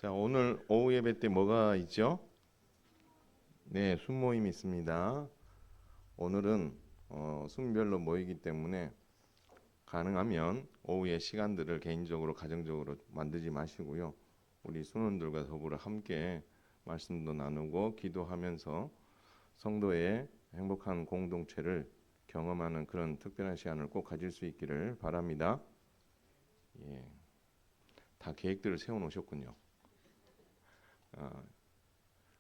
자, 오늘 오후 예배 때 뭐가 있죠? 네, 순모임이 있습니다. 오늘은 순별로 모이기 때문에 가능하면 오후에 시간들을 개인적으로 가정적으로 만들지 마시고요. 우리 순원들과 더불어 함께 말씀도 나누고 기도하면서 성도의 행복한 공동체를 경험하는 그런 특별한 시간을 꼭 가질 수 있기를 바랍니다. 예, 다 계획들을 세워 놓으셨군요.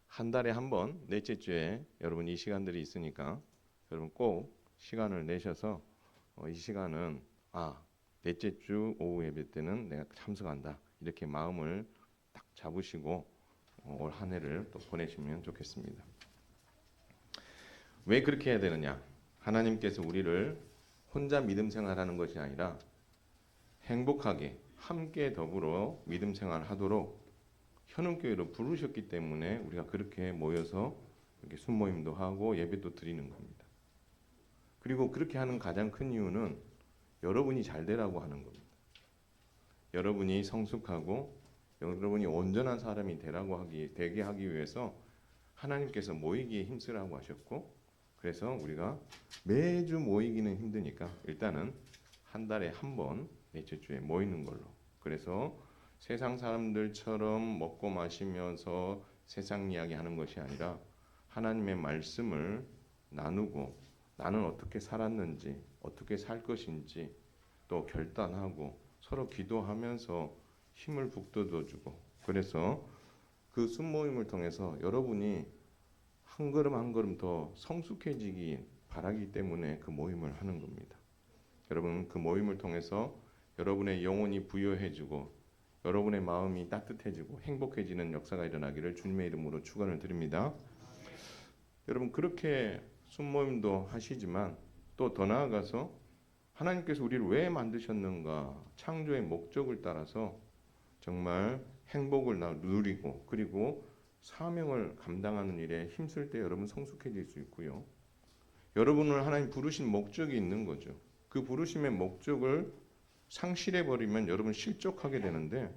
한 달에 한 번, 넷째 주에 여러분 이 시간들이 있으니까 여러분 꼭 시간을 내셔서 이 시간은 넷째 주 오후 예배 때는 내가 참석한다. 이렇게 마음을 딱 잡으시고 올 한 해를 또 보내시면 좋겠습니다. 왜 그렇게 해야 되느냐? 하나님께서 우리를 혼자 믿음 생활하는 것이 아니라 행복하게 함께 더불어 믿음 생활하도록 현음교회로 부르셨기 때문에 우리가 그렇게 모여서 이렇게 순모임도 하고 예배도 드리는 겁니다. 그리고 그렇게 하는 가장 큰 이유는 여러분이 잘 되라고 하는 겁니다. 여러분이 성숙하고 여러분이 온전한 사람이 되게 하기 위해서 하나님께서 모이기에 힘쓰라고 하셨고, 그래서 우리가 매주 모이기는 힘드니까 일단은 한 달에 한 번 넷째 주에 모이는 걸로. 그래서 세상 사람들처럼 먹고 마시면서 세상 이야기 하는 것이 아니라 하나님의 말씀을 나누고 나는 어떻게 살았는지, 어떻게 살 것인지 또 결단하고 서로 기도하면서 힘을 북돋워주고, 그래서 그 순모임을 통해서 여러분이 한 걸음 한 걸음 더 성숙해지기 바라기 때문에 그 모임을 하는 겁니다. 여러분 그 모임을 통해서 여러분의 영혼이 부여해지고 여러분의 마음이 따뜻해지고 행복해지는 역사가 일어나기를 주님의 이름으로 축원을 드립니다. 여러분 그렇게 순모임도 하시지만 또 더 나아가서 하나님께서 우리를 왜 만드셨는가, 창조의 목적을 따라서 정말 행복을 누리고 그리고 사명을 감당하는 일에 힘쓸 때 여러분 성숙해질 수 있고요. 여러분을 하나님 부르신 목적이 있는 거죠. 그 부르심의 목적을 상실해버리면 여러분 실족하게 되는데,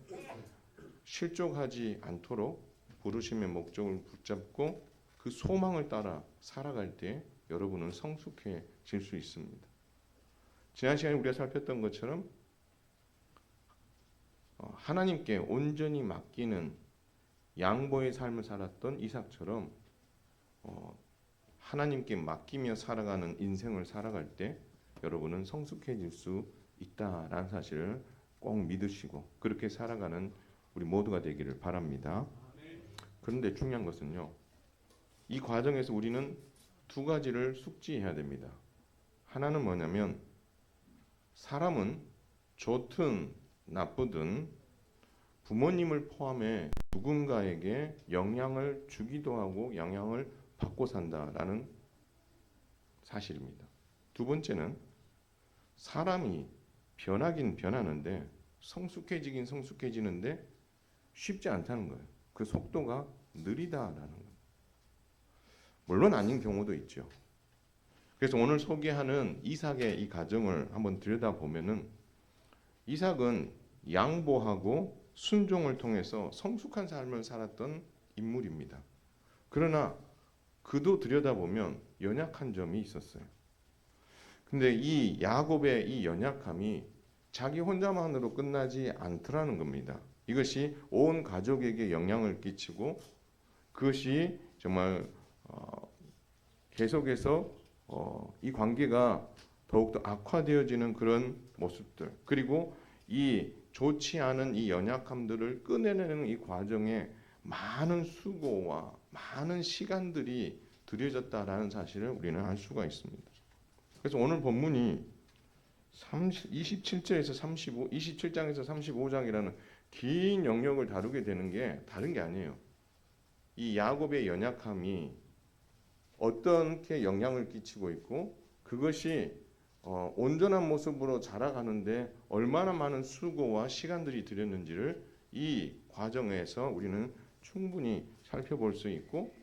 실족하지 않도록 부르심의 목적을 붙잡고 그 소망을 따라 살아갈 때 여러분은 성숙해질 수 있습니다. 지난 시간에 우리가 살폈던 것처럼 하나님께 온전히 맡기는 양보의 삶을 살았던 이삭처럼 하나님께 맡기며 살아가는 인생을 살아갈 때 여러분은 성숙해질 수 있다라는 사실을 꼭 믿으시고 그렇게 살아가는 우리 모두가 되기를 바랍니다. 그런데 중요한 것은요, 이 과정에서 우리는 두 가지를 숙지해야 됩니다. 하나는 뭐냐면 사람은 좋든 나쁘든 부모님을 포함해 누군가에게 영향을 주기도 하고 영향을 받고 산다라는 사실입니다. 두 번째는 사람이 변하긴 변하는데 성숙해지긴 성숙해지는데 쉽지 않다는 거예요. 그 속도가 느리다라는 거예요. 물론 아닌 경우도 있죠. 그래서 오늘 소개하는 이삭의 이 가정을 한번 들여다보면은 이삭은 양보하고 순종을 통해서 성숙한 삶을 살았던 인물입니다. 그러나 그도 들여다보면 연약한 점이 있었어요. 근데 이 야곱의 이 연약함이 자기 혼자만으로 끝나지 않더라는 겁니다. 이것이 온 가족에게 영향을 끼치고 그것이 정말 계속해서 이 관계가 더욱더 악화되어지는 그런 모습들, 그리고 이 좋지 않은 이 연약함들을 꺼내내는 이 과정에 많은 수고와 많은 시간들이 들여졌다라는 사실을 우리는 알 수가 있습니다. 그래서 오늘 본문이 27절에서 35, 27장에서 35장이라는 긴 영역을 다루게 되는 게 다른 게 아니에요. 이 야곱의 연약함이 어떻게 영향을 끼치고 있고 그것이 온전한 모습으로 자라가는데 얼마나 많은 수고와 시간들이 들였는지를 이 과정에서 우리는 충분히 살펴볼 수 있고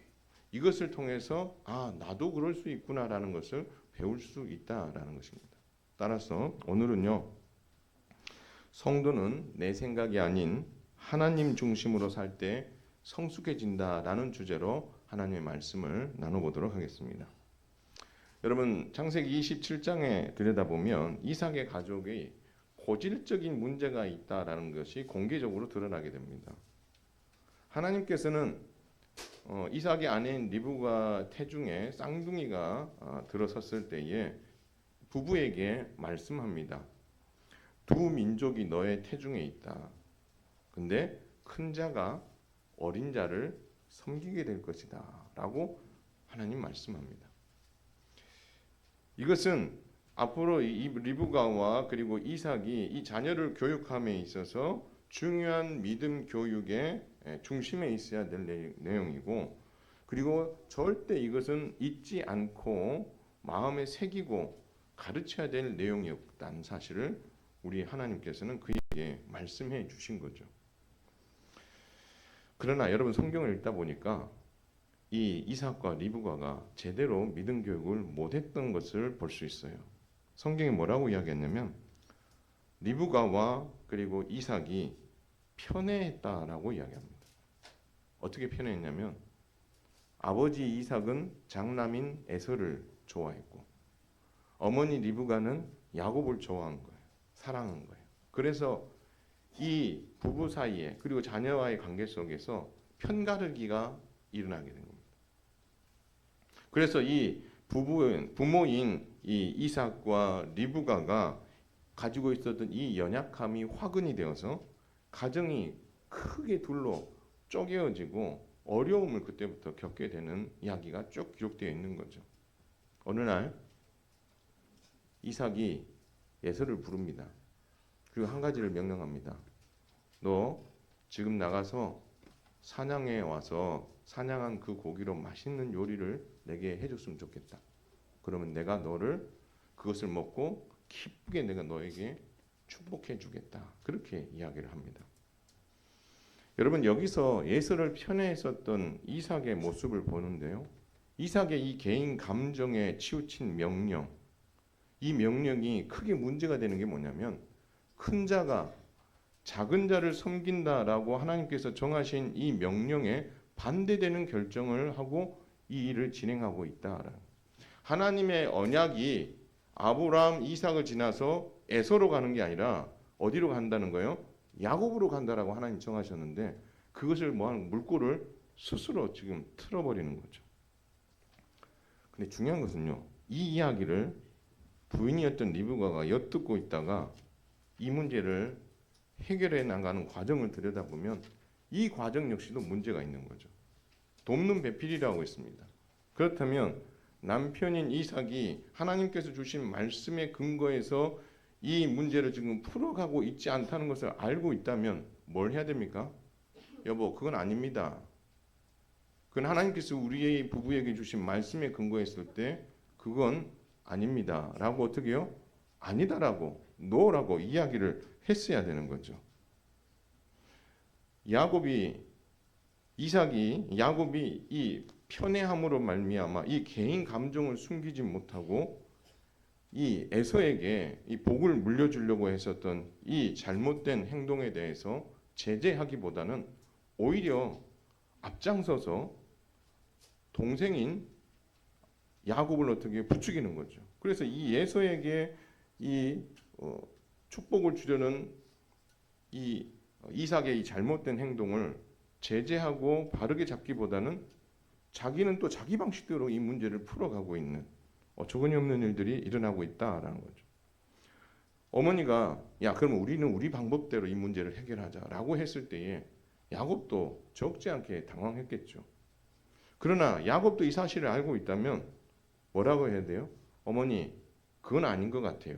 이것을 통해서 나도 그럴 수 있구나라는 것을 배울 수 있다라는 것입니다. 따라서 오늘은요, 성도는 내 생각이 아닌 하나님 중심으로 살 때 성숙해진다라는 주제로 하나님의 말씀을 나눠보도록 하겠습니다. 여러분, 창세기 27장에 들여다보면 이삭의 가족의 고질적인 문제가 있다라는 것이 공개적으로 드러나게 됩니다. 하나님께서는 이삭의 아내인 리브가 태중에 쌍둥이가 들어섰을 때에 부부에게 말씀합니다. 두 민족이 너의 태중에 있다. 근데 큰 자가 어린 자를 섬기게 될 것이다 라고 하나님 말씀합니다. 이것은 앞으로 이 리브가와 그리고 이삭이 이 자녀를 교육함에 있어서 중요한 믿음 교육의 중심에 있어야 될 내용이고, 그리고 절대 이것은 잊지 않고 마음에 새기고 가르쳐야 될 내용이었다는 사실을 우리 하나님께서는 그에게 말씀해 주신 거죠. 그러나 여러분, 성경을 읽다 보니까 이 이삭과 리브가가 제대로 믿음 교육을 못했던 것을 볼 수 있어요. 성경이 뭐라고 이야기했냐면 리브가와 그리고 이삭이 편애했다라고 이야기합니다. 어떻게 편애했냐면 아버지 이삭은 장남인 에서를 좋아했고 어머니 리브가는 야곱을 좋아한 거예요. 사랑한 거예요. 그래서 이 부부 사이에 그리고 자녀와의 관계 속에서 편가르기가 일어나게 된 겁니다. 그래서 이 부모인 이 이삭과 리브가가 가지고 있었던 이 연약함이 화근이 되어서 가정이 크게 둘로 쪼개어지고 어려움을 그때부터 겪게 되는 이야기가 쭉 기록되어 있는 거죠. 어느 날 이삭이 에서를 부릅니다. 그리고 한 가지를 명령합니다. 너 지금 나가서 사냥에 와서 사냥한 그 고기로 맛있는 요리를 내게 해줬으면 좋겠다. 그러면 내가 너를 그것을 먹고 기쁘게 내가 너에게 축복해 주겠다. 그렇게 이야기를 합니다. 여러분, 여기서 에서를 편애했었던 이삭의 모습을 보는데요. 이삭의 이 개인 감정에 치우친 명령, 이 명령이 크게 문제가 되는 게 뭐냐면 큰 자가 작은 자를 섬긴다라고 하나님께서 정하신 이 명령에 반대되는 결정을 하고 이 일을 진행하고 있다. 하나님의 언약이 아브라함, 이삭을 지나서 에서로 가는 게 아니라 어디로 간다는 거예요? 야곱으로 간다라고 하나님 정하셨는데 그것을 뭐하는 물꼬를 스스로 지금 틀어버리는 거죠. 근데 중요한 것은요, 이 이야기를 부인이었던 리브가가 엿듣고 있다가 이 문제를 해결해 나가는 과정을 들여다보면 이 과정 역시도 문제가 있는 거죠. 돕는 배필이라고 했습니다. 그렇다면 남편인 이삭이 하나님께서 주신 말씀의 근거에서 이 문제를 지금 풀어가고 있지 않다는 것을 알고 있다면 뭘 해야 됩니까? 여보, 그건 아닙니다. 그건 하나님께서 우리의 부부에게 주신 말씀에 근거했을 때 그건 아닙니다. 라고 어떻게 해요? 아니다라고, 노라고 이야기를 했어야 되는 거죠. 야곱이 이 편애함으로 말미암아 이 개인 감정을 숨기지 못하고 이 에서에게 이 복을 물려주려고 했었던 이 잘못된 행동에 대해서 제재하기보다는 오히려 앞장서서 동생인 야곱을 어떻게 부추기는 거죠. 그래서 이 에서에게 이 축복을 주려는 이 이삭의 이 잘못된 행동을 제재하고 바르게 잡기보다는 자기는 또 자기 방식대로 이 문제를 풀어가고 있는 어처구니 없는 일들이 일어나고 있다라는 거죠. 어머니가 야, 그럼 우리는 우리 방법대로 이 문제를 해결하자라고 했을 때에 야곱도 적지 않게 당황했겠죠. 그러나 야곱도 이 사실을 알고 있다면 뭐라고 해야 돼요? 어머니, 그건 아닌 것 같아요.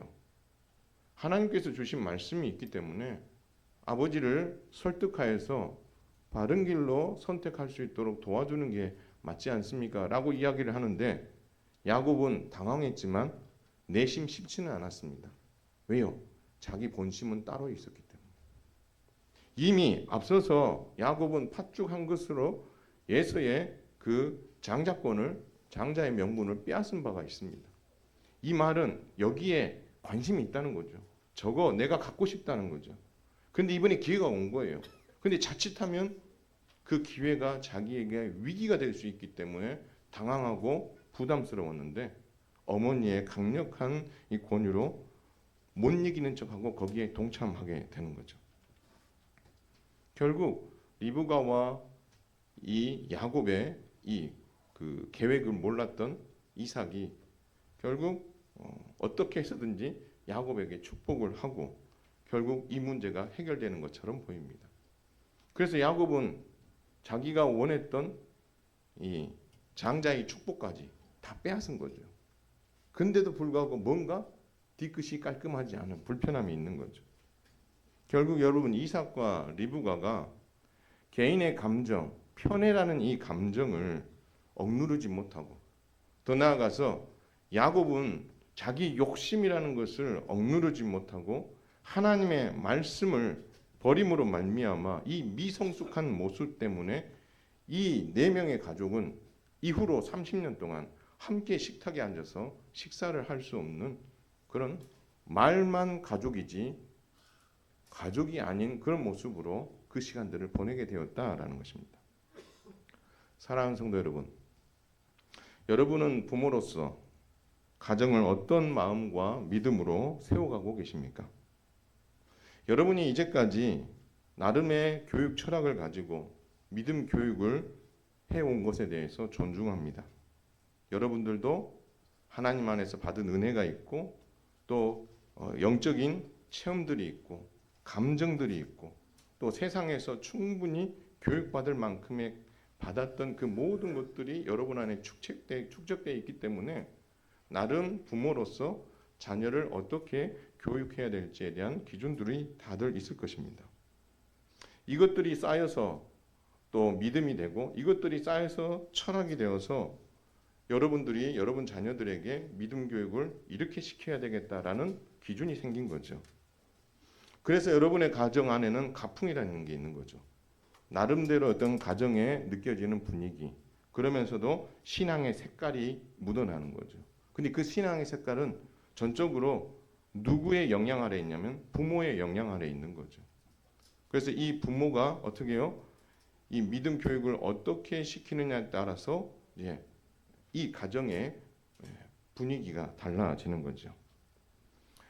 하나님께서 주신 말씀이 있기 때문에 아버지를 설득하여서 바른 길로 선택할 수 있도록 도와주는 게 맞지 않습니까? 라고 이야기를 하는데 야곱은 당황했지만 내심 쉽지는 않았습니다. 왜요? 자기 본심은 따로 있었기 때문에. 이미 앞서서 야곱은 팥죽한 것으로 에서의 그 장자의 명분을 빼앗은 바가 있습니다. 이 말은 여기에 관심이 있다는 거죠. 저거 내가 갖고 싶다는 거죠. 근데 이번에 기회가 온 거예요. 근데 자칫하면 그 기회가 자기에게 위기가 될 수 있기 때문에 당황하고 부담스러웠는데 어머니의 강력한 이 권유로 못 이기는 척하고 거기에 동참하게 되는 거죠. 결국 리브가와 이 야곱의 이 그 계획을 몰랐던 이삭이 결국 어떻게 해서든지 야곱에게 축복을 하고 결국 이 문제가 해결되는 것처럼 보입니다. 그래서 야곱은 자기가 원했던 이 장자의 축복까지 다 빼앗은 거죠. 근데도 불구하고 뭔가 뒤끝이 깔끔하지 않은 불편함이 있는 거죠. 결국 여러분 이삭과 리브가가 개인의 감정, 편애라는 이 감정을 억누르지 못하고 더 나아가서 야곱은 자기 욕심이라는 것을 억누르지 못하고 하나님의 말씀을 버림으로 말미암아 이 미성숙한 모습 때문에 이 네 명의 가족은 이후로 30년 동안 함께 식탁에 앉아서 식사를 할 수 없는 그런 말만 가족이지 가족이 아닌 그런 모습으로 그 시간들을 보내게 되었다라는 것입니다. 사랑하는 성도 여러분, 여러분은 부모로서 가정을 어떤 마음과 믿음으로 세워가고 계십니까? 여러분이 이제까지 나름의 교육 철학을 가지고 믿음 교육을 해온 것에 대해서 존중합니다. 여러분들도 하나님 안에서 받은 은혜가 있고 또 영적인 체험들이 있고 감정들이 있고 또 세상에서 충분히 교육받을 만큼의 받았던 그 모든 것들이 여러분 안에 축적되어 있기 때문에 나름 부모로서 자녀를 어떻게 교육해야 될지에 대한 기준들이 다들 있을 것입니다. 이것들이 쌓여서 또 믿음이 되고 이것들이 쌓여서 철학이 되어서 여러분들이 여러분 자녀들에게 믿음 교육을 이렇게 시켜야 되겠다라는 기준이 생긴 거죠. 그래서 여러분의 가정 안에는 가풍이라는 게 있는 거죠. 나름대로 어떤 가정에 느껴지는 분위기, 그러면서도 신앙의 색깔이 묻어나는 거죠. 근데 그 신앙의 색깔은 전적으로 누구의 영향 아래 있냐면 부모의 영향 아래 있는 거죠. 그래서 이 부모가 어떻게 해요? 이 믿음 교육을 어떻게 시키느냐에 따라서 이 가정의 분위기가 달라지는 거죠.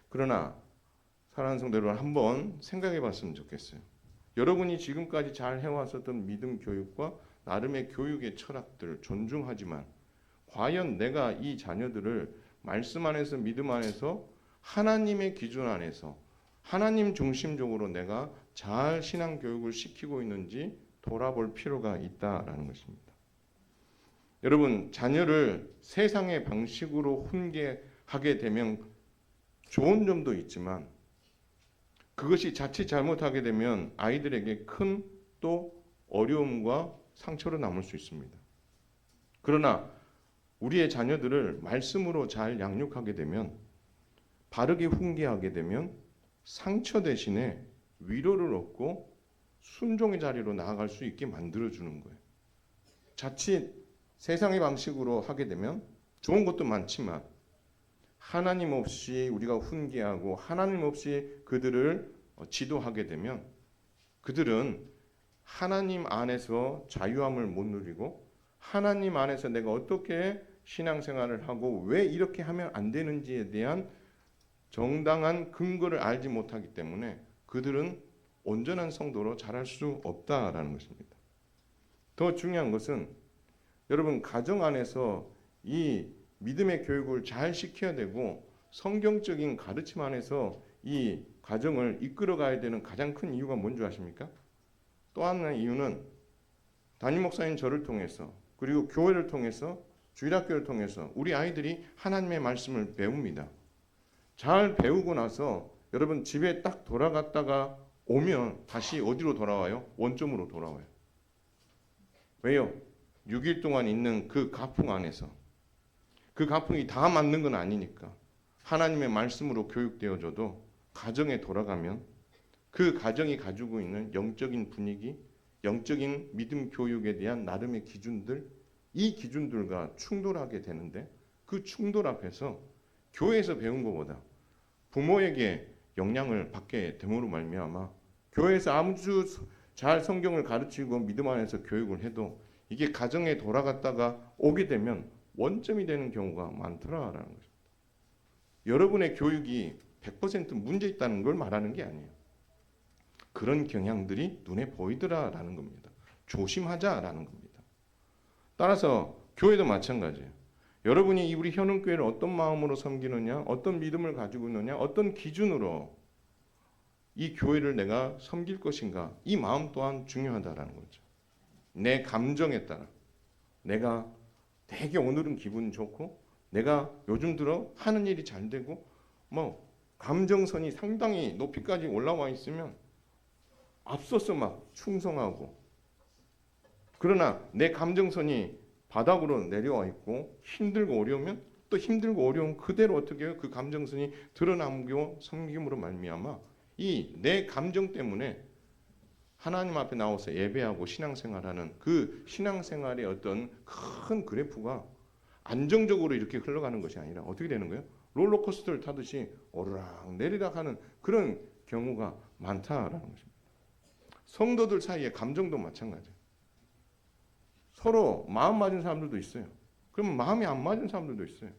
그러나 사랑하는 성도 여러분, 한번 생각해 봤으면 좋겠어요. 여러분이 지금까지 잘 해왔었던 믿음 교육과 나름의 교육의 철학들 존중하지만 과연 내가 이 자녀들을 말씀 안에서 믿음 안에서 하나님의 기준 안에서 하나님 중심적으로 내가 잘 신앙 교육을 시키고 있는지 돌아볼 필요가 있다라는 것입니다. 여러분, 자녀를 세상의 방식으로 훈계하게 되면 좋은 점도 있지만 그것이 자칫 잘못하게 되면 아이들에게 큰 또 어려움과 상처로 남을 수 있습니다. 그러나 우리의 자녀들을 말씀으로 잘 양육하게 되면 바르게 훈계하게 되면 상처 대신에 위로를 얻고 순종의 자리로 나아갈 수 있게 만들어주는 거예요. 자칫 세상의 방식으로 하게 되면 좋은 것도 많지만 하나님 없이 우리가 훈계하고 하나님 없이 그들을 지도하게 되면 그들은 하나님 안에서 자유함을 못 누리고 하나님 안에서 내가 어떻게 신앙생활을 하고 왜 이렇게 하면 안 되는지에 대한 정당한 근거를 알지 못하기 때문에 그들은 온전한 성도로 자랄 수 없다라는 것입니다. 더 중요한 것은 여러분 가정 안에서 이 믿음의 교육을 잘 시켜야 되고 성경적인 가르침 안에서 이 가정을 이끌어 가야 되는 가장 큰 이유가 뭔지 아십니까? 또 하나의 이유는 담임 목사인 저를 통해서 그리고 교회를 통해서 주일학교를 통해서 우리 아이들이 하나님의 말씀을 배웁니다. 잘 배우고 나서 여러분 집에 딱 돌아갔다가 오면 다시 어디로 돌아와요? 원점으로 돌아와요. 왜요? 6일 동안 있는 그 가풍 안에서 그 가풍이 다 맞는 건 아니니까 하나님의 말씀으로 교육되어져도 가정에 돌아가면 그 가정이 가지고 있는 영적인 분위기, 영적인 믿음 교육에 대한 나름의 기준들, 이 기준들과 충돌하게 되는데 그 충돌 앞에서 교회에서 배운 것보다 부모에게 영향을 받게 됨으로 말미암아 교회에서 아주 잘 성경을 가르치고 믿음 안에서 교육을 해도 이게 가정에 돌아갔다가 오게 되면 원점이 되는 경우가 많더라라는 거죠. 여러분의 교육이 100% 문제 있다는 걸 말하는 게 아니에요. 그런 경향들이 눈에 보이더라라는 겁니다. 조심하자라는 겁니다. 따라서 교회도 마찬가지예요. 여러분이 우리 현흥교회를 어떤 마음으로 섬기느냐, 어떤 믿음을 가지고 있느냐, 어떤 기준으로 이 교회를 내가 섬길 것인가, 이 마음 또한 중요하다라는 거죠. 내 감정에 따라 내가 되게 오늘은 기분 좋고 내가 요즘 들어 하는 일이 잘 되고 뭐 감정선이 상당히 높이까지 올라와 있으면 앞서서 막 충성하고, 그러나 내 감정선이 바닥으로 내려와 있고 힘들고 어려우면 또 힘들고 어려운 그대로 어떻게 해요? 그 감정선이 드러남고 섬김으로 말미암아 이 내 감정 때문에 하나님 앞에 나와서 예배하고 신앙생활하는 그 신앙생활의 어떤 큰 그래프가 안정적으로 이렇게 흘러가는 것이 아니라 어떻게 되는 거예요? 롤러코스터를 타듯이 오르락 내리락 하는 그런 경우가 많다라는 것입니다. 성도들 사이에 감정도 마찬가지예요. 서로 마음 맞은 사람들도 있어요. 그러면 마음이 안 맞은 사람들도 있어요.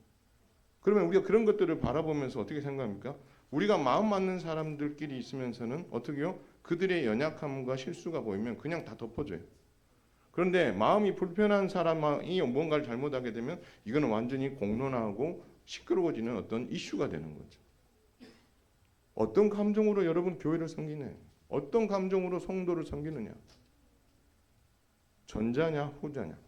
그러면 우리가 그런 것들을 바라보면서 어떻게 생각합니까? 우리가 마음 맞는 사람들끼리 있으면서는 어떻게 해요? 그들의 연약함과 실수가 보이면 그냥 다 덮어줘요. 그런데 마음이 불편한 사람이 뭔가를 잘못하게 되면 이거는 완전히 공론화하고 시끄러워지는 어떤 이슈가 되는 거죠. 어떤 감정으로 여러분 교회를 섬기냐? 어떤 감정으로 성도를 섬기느냐? 전자냐 후자냐?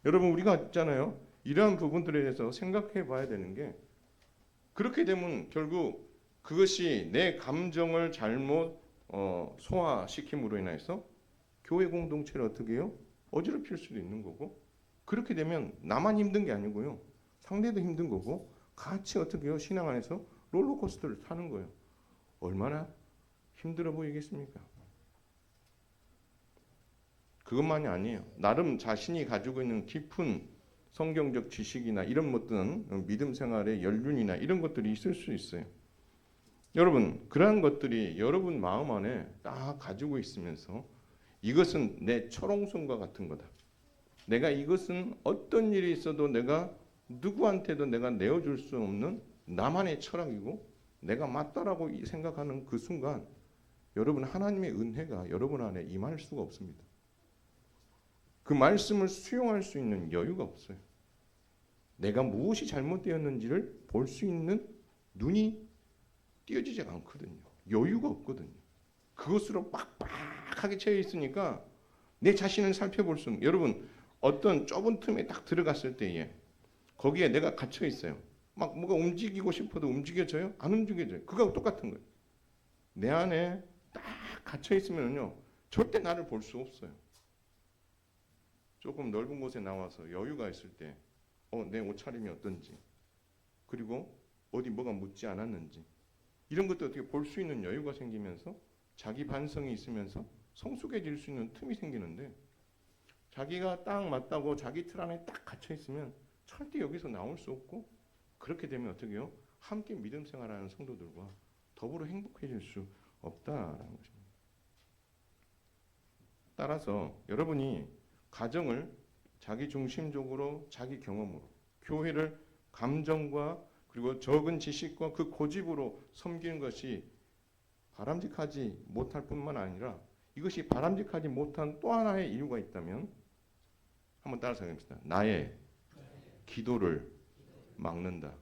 여러분 우리가 있잖아요. 이러한 부분들에 대해서 생각해 봐야 되는 게, 그렇게 되면 결국 그것이 내 감정을 잘못 소화시킴으로 인해서 교회 공동체를 어떻게 해요? 어지럽힐 수도 있는 거고, 그렇게 되면 나만 힘든 게 아니고요. 상대도 힘든 거고, 같이 어떻게 해요? 신앙 안에서 롤러코스터를 타는 거예요. 얼마나 힘들어 보이겠습니까? 그것만이 아니에요. 나름 자신이 가지고 있는 깊은 성경적 지식이나 이런 어떤 믿음 생활의 연륜이나 이런 것들이 있을 수 있어요. 여러분, 그러한 것들이 여러분 마음 안에 딱 가지고 있으면서 이것은 내 철옹성과 같은 거다. 내가 이것은 어떤 일이 있어도 내가 누구한테도 내가 내어줄 수 없는 나만의 철학이고 내가 맞다라고 생각하는 그 순간 여러분 하나님의 은혜가 여러분 안에 임할 수가 없습니다. 그 말씀을 수용할 수 있는 여유가 없어요. 내가 무엇이 잘못되었는지를 볼 수 있는 눈이 띄어지지 않거든요. 여유가 없거든요. 그것으로 빡빡하게 채워 있으니까 내 자신을 살펴볼 수 없는, 여러분 어떤 좁은 틈에 딱 들어갔을 때에 거기에 내가 갇혀 있어요. 막 뭐가 움직이고 싶어도 움직여져요? 안 움직여져요. 그거하고 똑같은 거예요. 내 안에 딱 갇혀 있으면요 절대 나를 볼 수 없어요. 조금 넓은 곳에 나와서 여유가 있을 때 내 옷차림이 어떤지, 그리고 어디 뭐가 묻지 않았는지 이런 것도 어떻게 볼 수 있는 여유가 생기면서 자기 반성이 있으면서 성숙해질 수 있는 틈이 생기는데, 자기가 딱 맞다고 자기 틀 안에 딱 갇혀 있으면 절대 여기서 나올 수 없고, 그렇게 되면 어떻게 해요? 함께 믿음 생활하는 성도들과 더불어 행복해질 수 없다라는 것입니다. 따라서 여러분이 가정을 자기 중심적으로 자기 경험으로, 교회를 감정과 그리고 적은 지식과 그 고집으로 섬기는 것이 바람직하지 못할 뿐만 아니라, 이것이 바람직하지 못한 또 하나의 이유가 있다면 한번 따라서 해봅시다. 나의 기도를 막는다.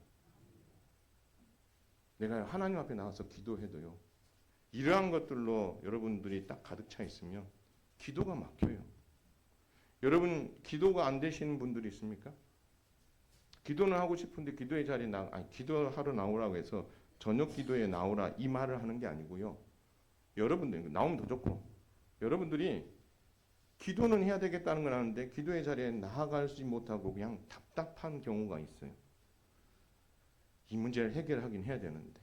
내가 하나님 앞에 나와서 기도해도요, 이러한 것들로 여러분들이 딱 가득 차 있으면 기도가 막혀요. 여러분 기도가 안 되시는 분들이 있습니까? 기도는 하고 싶은데 기도의 자리에 기도하러 나오라고 해서 저녁 기도에 나오라 이 말을 하는 게 아니고요. 여러분들 나오면 더 좋고, 여러분들이 기도는 해야 되겠다는 건 아는데 기도의 자리에 나아가지 못하고 그냥 답답한 경우가 있어요. 이 문제를 해결하긴 해야 되는데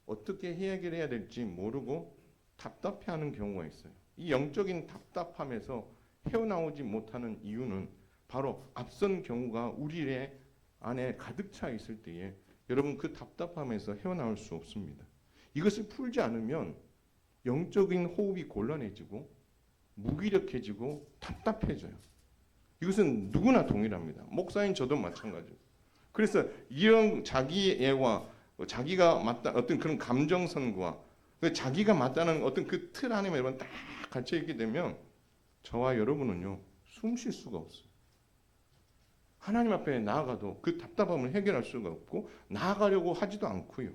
어떻게 해결해야 될지 모르고 답답해하는 경우가 있어요. 이 영적인 답답함에서 헤어나오지 못하는 이유는 바로 앞선 경우가 우리의 안에 가득 차 있을 때에 여러분 그 답답함에서 헤어나올 수 없습니다. 이것을 풀지 않으면 영적인 호흡이 곤란해지고 무기력해지고 답답해져요. 이것은 누구나 동일합니다. 목사인 저도 마찬가지고. 그래서 이런 자기애와 자기가 맞다 어떤 그런 감정선과 자기가 맞다는 어떤 그 틀 안에 여러분 딱 갇혀 있게 되면 저와 여러분은요 숨 쉴 수가 없어요. 하나님 앞에 나아가도 그 답답함을 해결할 수가 없고 나아가려고 하지도 않고요.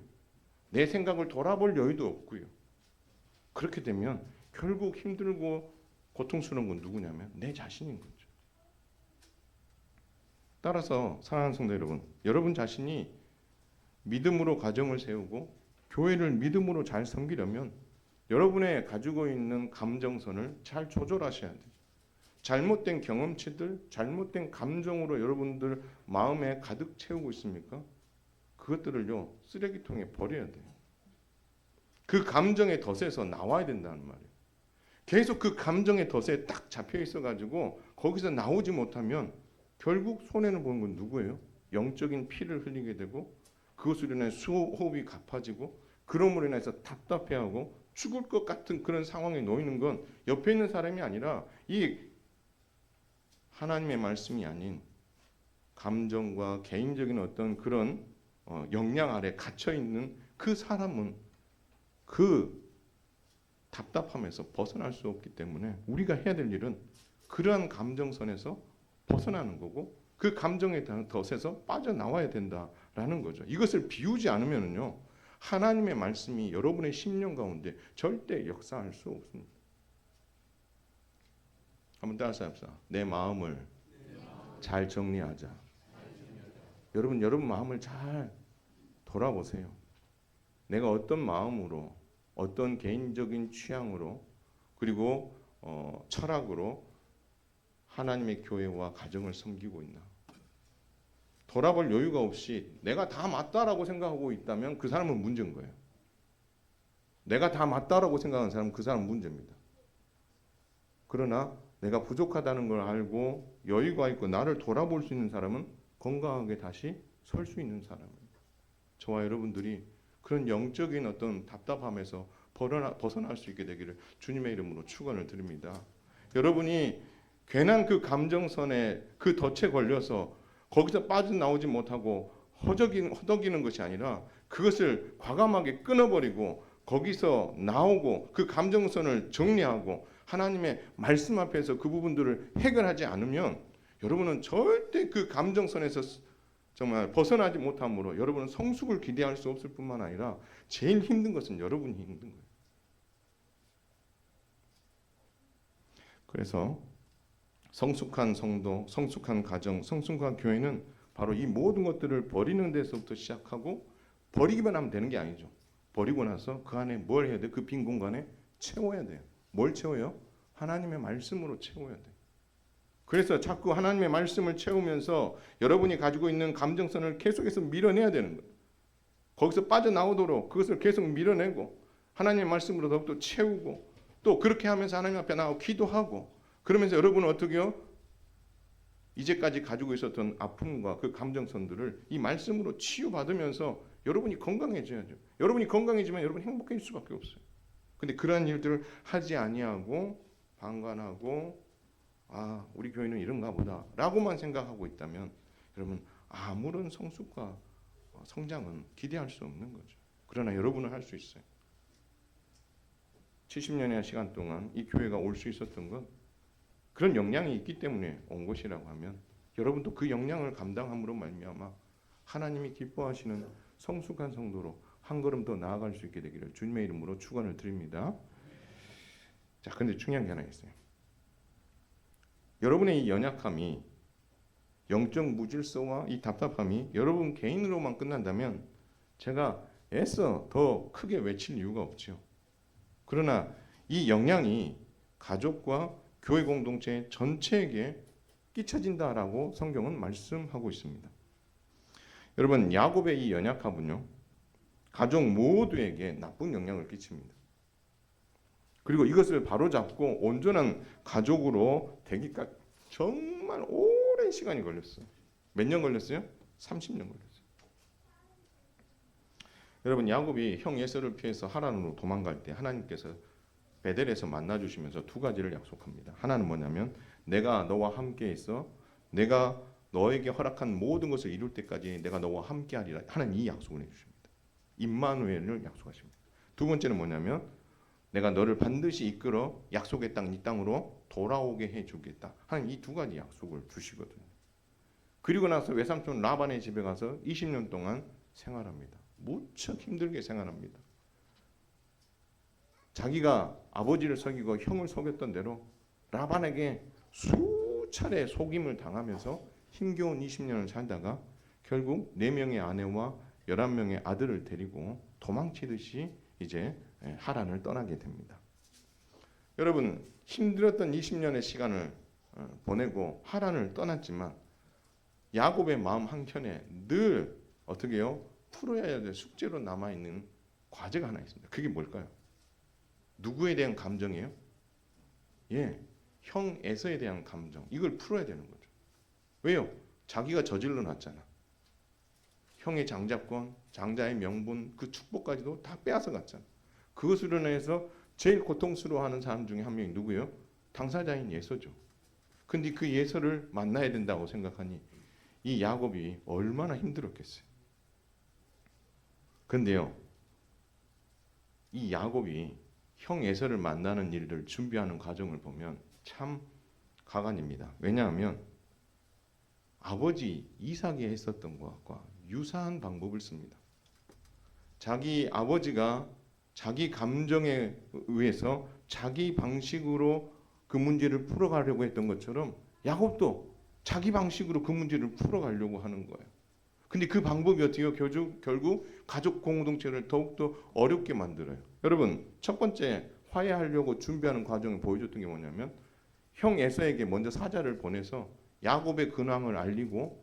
내 생각을 돌아볼 여유도 없고요. 그렇게 되면 결국 힘들고 고통스러운 건 누구냐면 내 자신인 거죠. 따라서 사랑하는 성도 여러분, 여러분 자신이 믿음으로 가정을 세우고 교회를 믿음으로 잘 섬기려면 여러분의 가지고 있는 감정선을 잘 조절하셔야 돼요. 잘못된 경험치들, 잘못된 감정으로 여러분들 마음에 가득 채우고 있습니까? 그것들을요 쓰레기통에 버려야 돼요. 그 감정의 덫에서 나와야 된다는 말이에요. 계속 그 감정의 덫에 딱 잡혀 있어가지고 거기서 나오지 못하면 결국 손해를 보는 건 누구예요? 영적인 피를 흘리게 되고 그것으로 인해 호흡이 가파지고 그럼으로 인해서 답답해하고 죽을 것 같은 그런 상황에 놓이는 건 옆에 있는 사람이 아니라 이 하나님의 말씀이 아닌 감정과 개인적인 어떤 그런 역량 아래 갇혀 있는 그 사람은 그 답답함에서 벗어날 수 없기 때문에 우리가 해야 될 일은 그러한 감정선에서 벗어나는 거고 그 감정의 덫에서 빠져나와야 된다라는 거죠. 이것을 비우지 않으면요 하나님의 말씀이 여러분의 심령 가운데 절대 역사할 수 없습니다. 한번 따라서 합시다. 내 마음을 잘 정리하자. 여러분 마음을 잘 돌아보세요. 내가 어떤 마음으로 어떤 개인적인 취향으로 그리고 철학으로 하나님의 교회와 가정을 섬기고 있나. 돌아볼 여유가 없이 내가 다 맞다라고 생각하고 있다면 그 사람은 문제인 거예요. 내가 다 맞다라고 생각하는 사람은 그 사람은 문제입니다. 그러나 내가 부족하다는 걸 알고 여유가 있고 나를 돌아볼 수 있는 사람은 건강하게 다시 설 수 있는 사람입니다. 저와 여러분들이 그런 영적인 어떤 답답함에서 벗어날 수 있게 되기를 주님의 이름으로 축원을 드립니다. 여러분이 괜한 그 감정선에 그 덫에 걸려서 거기서 빠져나오지 못하고 허덕이는 것이 아니라 그것을 과감하게 끊어버리고 거기서 나오고 그 감정선을 정리하고 하나님의 말씀 앞에서 그 부분들을 해결하지 않으면 여러분은 절대 그 감정선에서 정말 벗어나지 못함으로 여러분은 성숙을 기대할 수 없을 뿐만 아니라 제일 힘든 것은 여러분이 힘든 거예요. 그래서 성숙한 성도, 성숙한 가정, 성숙한 교회는 바로 이 모든 것들을 버리는 데서부터 시작하고 버리기만 하면 되는 게 아니죠. 버리고 나서 그 안에 뭘 해야 돼? 그 빈 공간에 채워야 돼요. 뭘 채워요? 하나님의 말씀으로 채워야 돼요. 그래서 자꾸 하나님의 말씀을 채우면서 여러분이 가지고 있는 감정선을 계속해서 밀어내야 되는 거예요. 거기서 빠져나오도록 그것을 계속 밀어내고 하나님의 말씀으로 더욱더 채우고 또 그렇게 하면서 하나님 앞에 나와 기도하고 그러면서 여러분은 어떻게 해요? 이제까지 가지고 있었던 아픔과 그 감정선들을 이 말씀으로 치유받으면서 여러분이 건강해져야죠. 여러분이 건강해지면 여러분이 행복해질 수밖에 없어요. 근데 그러한 일들을 하지 아니하고 방관하고 우리 교회는 이런가 보다 라고만 생각하고 있다면 여러분 아무런 성숙과 성장은 기대할 수 없는 거죠. 그러나 여러분은 할 수 있어요. 70년의 시간 동안 이 교회가 올 수 있었던 건 그런 역량이 있기 때문에 온 것이라고 하면 여러분도 그 역량을 감당함으로 말미암아 하나님이 기뻐하시는 성숙한 성도로 한 걸음 더 나아갈 수 있게 되기를 주님의 이름으로 축원을 드립니다. 자, 근데 중요한 게 하나 있어요. 여러분의 이 연약함이 영적 무질서와 이 답답함이 여러분 개인으로만 끝난다면 제가 애써 더 크게 외칠 이유가 없죠. 그러나 이 영향이 가족과 교회 공동체 전체에게 끼쳐진다라고 성경은 말씀하고 있습니다. 여러분 야곱의 이 연약함은요 가족 모두에게 나쁜 영향을 끼칩니다. 그리고 이것을 바로잡고 온전한 가족으로 되기까지 정말 오랜 시간이 걸렸어요. 몇 년 걸렸어요? 30년 걸렸어요. 여러분 야곱이 형 에서를 피해서 하란으로 도망갈 때 하나님께서 베델에서 만나 주시면서 두 가지를 약속합니다. 하나는 뭐냐면 내가 너와 함께 있어 내가 너에게 허락한 모든 것을 이룰 때까지 내가 너와 함께 하리라 하는 이 약속을 해 주십니다. 임마누엘을 약속하십니다. 두 번째는 뭐냐면 내가 너를 반드시 이끌어 약속의 땅 이 땅으로 돌아오게 해 주겠다 하는 이 두 가지 약속을 주시거든요. 그리고 나서 외삼촌 라반의 집에 가서 20년 동안 생활합니다. 무척 힘들게 생활합니다. 자기가 아버지를 속이고 형을 속였던 대로 라반에게 수차례 속임을 당하면서 힘겨운 20년을 살다가 결국 4명의 아내와 11명의 아들을 데리고 도망치듯이 이제 하란을 떠나게 됩니다. 여러분 힘들었던 20년의 시간을 보내고 하란을 떠났지만 야곱의 마음 한켠에 늘 어떻게 해요? 풀어야 될 숙제로 남아있는 과제가 하나 있습니다. 그게 뭘까요? 누구에 대한 감정이에요? 형 에서에 대한 감정. 이걸 풀어야 되는 거죠. 왜요? 자기가 저질러 놨잖아. 형의 장자권, 장자의 명분, 그 축복까지도 다 빼앗아 갔잖아. 그것으로 인해서 제일 고통스러워하는 사람 중에 한 명이 누구예요? 당사자인 예서죠. 근데 그 예서를 만나야 된다고 생각하니 이 야곱이 얼마나 힘들었겠어요. 근데요, 이 야곱이 형 에서를 만나는 일을 준비하는 과정을 보면 참 가관입니다. 왜냐하면 아버지 이삭이 했었던 것과 유사한 방법을 씁니다. 자기 아버지가 자기 감정에 의해서 자기 방식으로 그 문제를 풀어가려고 했던 것처럼 야곱도 자기 방식으로 그 문제를 풀어가려고 하는 거예요. 근데 그 방법이 어떻게 결국 가족 공동체를 더욱더 어렵게 만들어요. 여러분 첫 번째 화해하려고 준비하는 과정을 보여줬던 게 뭐냐면 형 에서에게 먼저 사자를 보내서 야곱의 근황을 알리고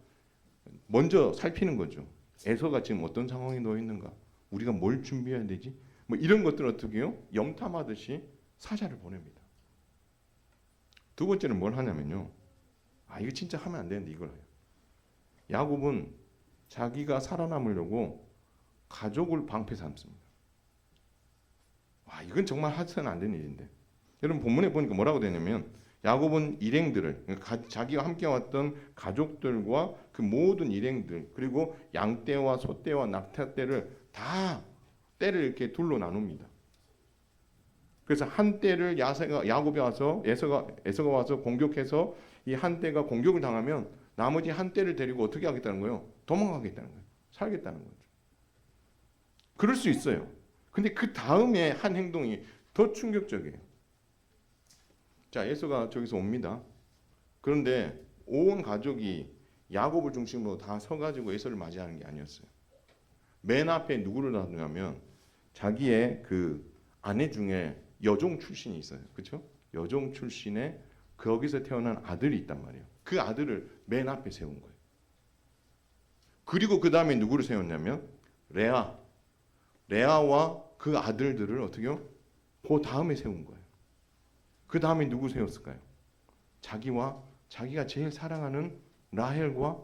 먼저 살피는 거죠. 에서가 지금 어떤 상황에 놓여 있는가? 우리가 뭘 준비해야 되지? 뭐 이런 것들을 어떻게 해요? 염탐하듯이 사자를 보냅니다. 두 번째는 뭘 하냐면요. 이거 진짜 하면 안 되는데 이걸 해요. 야곱은 자기가 살아남으려고 가족을 방패 삼습니다. 이건 정말 해서는 안 되는 일인데. 여러분 본문에 보니까 뭐라고 되냐면 야곱은 일행들을 자기가 함께 왔던 가족들과 그 모든 일행들 그리고 양떼와 소떼와 낙타떼를 다 떼를 이렇게 둘로 나눕니다. 그래서 한 떼를 야곱이 와서 에서가 와서 공격해서 이 한 떼가 공격을 당하면 나머지 한 떼를 데리고 어떻게 하겠다는 거예요? 도망가겠다는 거예요. 살겠다는 거죠. 그럴 수 있어요. 근데 그 다음에 한 행동이 더 충격적이에요. 자, 에서가 저기서 옵니다. 그런데 온 가족이 야곱을 중심으로 다 서가지고 에서를 맞이하는 게 아니었어요. 맨 앞에 누구를 놔두냐면 자기의 그 아내 중에 여종 출신이 있어요. 그렇죠? 여종 출신의 거기서 태어난 아들이 있단 말이에요. 그 아들을 맨 앞에 세운 거예요. 그리고 그 다음에 누구를 세웠냐면 레아와 그 아들들을 어떻게요? 그 다음에 세운 거예요. 그 다음에 누구 세웠을까요? 자기가 제일 사랑하는 라헬과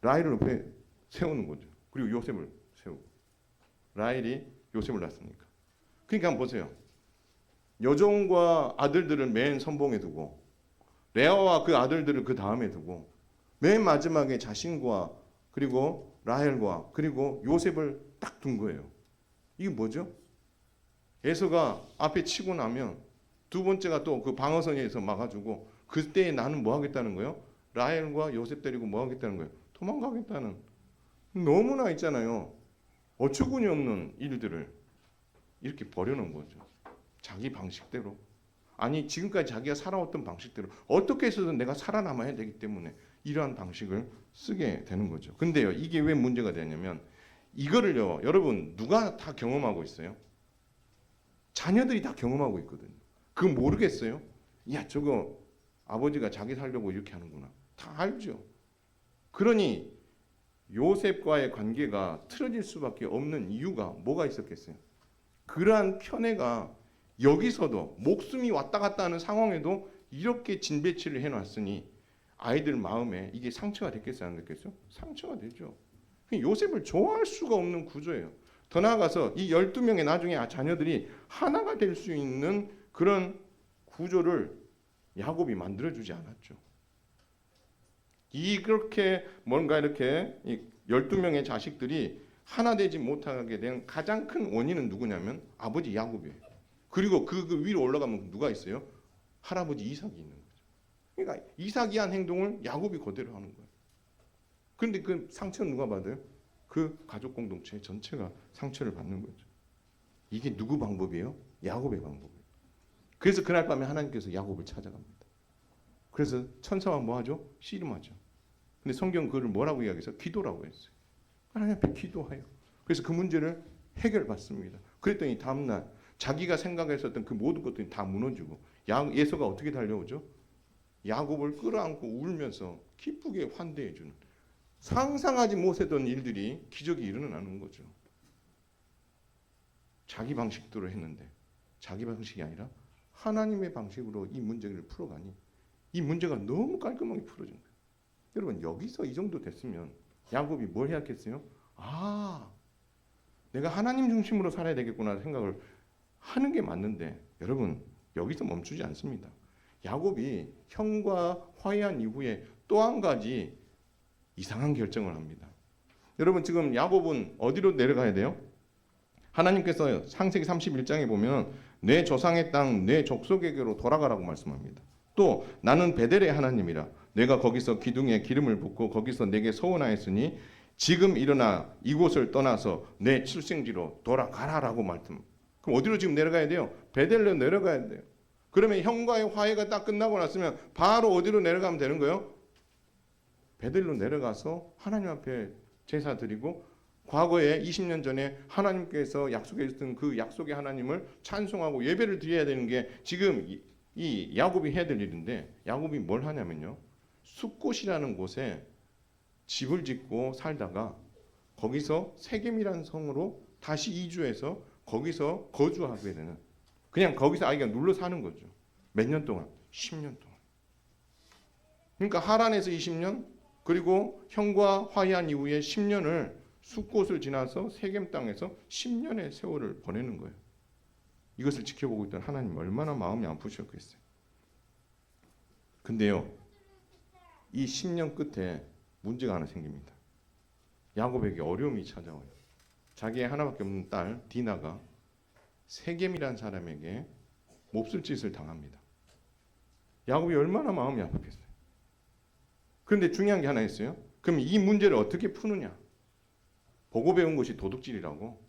라헬을 옆에 세우는 거죠. 그리고 요셉을 세우고 라헬이 요셉을 낳았으니까. 그러니까 한번 보세요. 여종과 아들들을 맨 선봉에 두고 레아와 그 아들들을 그 다음에 두고 맨 마지막에 자신과 그리고 라헬과 그리고 요셉을 딱 둔 거예요. 이게 뭐죠? 에서가 앞에 치고 나면 두 번째가 또 그 방어선에서 막아주고 그때 나는 뭐 하겠다는 거예요? 라헬과 요셉 데리고 뭐 하겠다는 거예요? 도망가겠다는. 너무나 있잖아요. 어처구니 없는 일들을 이렇게 버려놓은 거죠. 자기 방식대로. 아니 지금까지 자기가 살아왔던 방식대로 어떻게 해서든 내가 살아남아야 되기 때문에 이러한 방식을 쓰게 되는 거죠. 근데요 이게 왜 문제가 되냐면 이거를요 여러분 누가 다 경험하고 있어요? 자녀들이 다 경험하고 있거든요. 그거 모르겠어요? 야 저거 아버지가 자기 살려고 이렇게 하는구나. 다 알죠. 그러니 요셉과의 관계가 틀어질 수밖에 없는 이유가 뭐가 있었겠어요? 그러한 편애가 여기서도 목숨이 왔다 갔다 하는 상황에도 이렇게 진배치를 해놨으니 아이들 마음에 이게 상처가 됐겠어요? 안 됐겠어요? 상처가 되죠. 요셉을 좋아할 수가 없는 구조예요. 더 나아가서 이 12명의 나중에 자녀들이 하나가 될 수 있는 그런 구조를 야곱이 만들어주지 않았죠. 그렇게 뭔가 이렇게 12명의 자식들이 하나 되지 못하게 된 가장 큰 원인은 누구냐면 아버지 야곱이에요. 그리고 그 위로 올라가면 누가 있어요? 할아버지 이삭이 있는 거죠. 그러니까 이삭이 한 행동을 야곱이 그대로 하는 거예요. 그런데 그 상처는 누가 받아요? 그 가족 공동체 전체가 상처를 받는 거죠. 이게 누구 방법이에요? 야곱의 방법이에요. 그래서 그날 밤에 하나님께서 야곱을 찾아갑니다. 그래서 천사와 뭐 하죠? 씨름하죠. 근데 성경 그걸 뭐라고 이야기해서 기도라고 했어요. 하나님 앞에 기도해요. 그래서 그 문제를 해결받습니다. 그랬더니 다음날 자기가 생각했었던 그 모든 것들이 다 무너지고 예서가 어떻게 달려오죠? 야곱을 끌어안고 울면서 기쁘게 환대해주는, 상상하지 못했던 일들이 기적이 일어나는 거죠. 자기 방식대로 했는데 자기 방식이 아니라 하나님의 방식으로 이 문제를 풀어가니 이 문제가 너무 깔끔하게 풀어진 거예요. 여러분 여기서 이 정도 됐으면 야곱이 뭘 해야겠어요? 내가 하나님 중심으로 살아야 되겠구나 생각을 하는 게 맞는데, 여러분 여기서 멈추지 않습니다. 야곱이 형과 화해한 이후에 또 한 가지 이상한 결정을 합니다. 여러분 지금 야곱은 어디로 내려가야 돼요? 하나님께서 창세기 31장에 보면 내 조상의 땅 내 족속에게로 돌아가라고 말씀합니다. 또 나는 베델의 하나님이라 내가 거기서 기둥에 기름을 붓고 거기서 내게 서원하였으니 지금 일어나 이곳을 떠나서 내 출생지로 돌아가라라고 말씀. 그럼 어디로 지금 내려가야 돼요? 베델로 내려가야 돼요. 그러면 형과의 화해가 딱 끝나고 났으면 바로 어디로 내려가면 되는 거예요? 베델로 내려가서 하나님 앞에 제사 드리고 과거에 20년 전에 하나님께서 약속해 주셨던 그 약속의 하나님을 찬송하고 예배를 드려야 되는 게 지금 이 야곱이 해야 될 일인데, 야곱이 뭘 하냐면요, 숫곳이라는 곳에 집을 짓고 살다가 거기서 세겜이라는 성으로 다시 이주해서 거기서 거주하게 되는, 그냥 거기서 아이가 눌러 사는 거죠. 몇 년 동안? 10년 동안. 그러니까 하란에서 20년, 그리고 형과 화해한 이후에 10년을 숫곳을 지나서 세겜 땅에서 10년의 세월을 보내는 거예요. 이것을 지켜보고 있던 하나님 얼마나 마음이 아프셨겠어요. 근데요, 이 10년 끝에 문제가 하나 생깁니다. 야곱에게 어려움이 찾아와요. 자기의 하나밖에 없는 딸 디나가 세겜이라는 사람에게 몹쓸 짓을 당합니다. 야곱이 얼마나 마음이 아팠겠어요. 그런데 중요한 게 하나 있어요. 그럼 이 문제를 어떻게 푸느냐? 보고 배운 것이 도둑질이라고.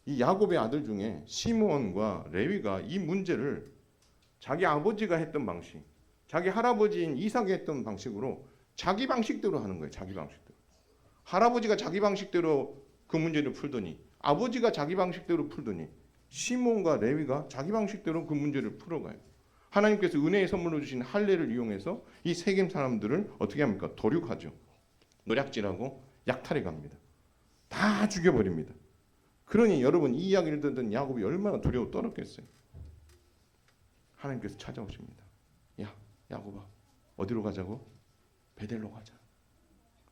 이 야곱의 아들 중에 시므온과 레위가 이 문제를 자기 아버지가 했던 방식, 자기 할아버지인 이삭이 했던 방식으로 자기 방식대로 하는 거예요. 자기 방식대로. 할아버지가 자기 방식대로 그 문제를 풀더니, 아버지가 자기 방식대로 풀더니, 시므온과 레위가 자기 방식대로 그 문제를 풀어가요. 하나님께서 은혜의 선물로 주신 할례를 이용해서 이 세겜 사람들을 어떻게 합니까? 도륙하죠. 노략질하고 약탈해 갑니다. 다 죽여버립니다. 그러니 여러분 이 이야기를 듣던 야곱이 얼마나 두려워 떨었겠어요. 하나님께서 찾아오십니다. 야, 야곱아, 어디로 가자고? 베델로 가자.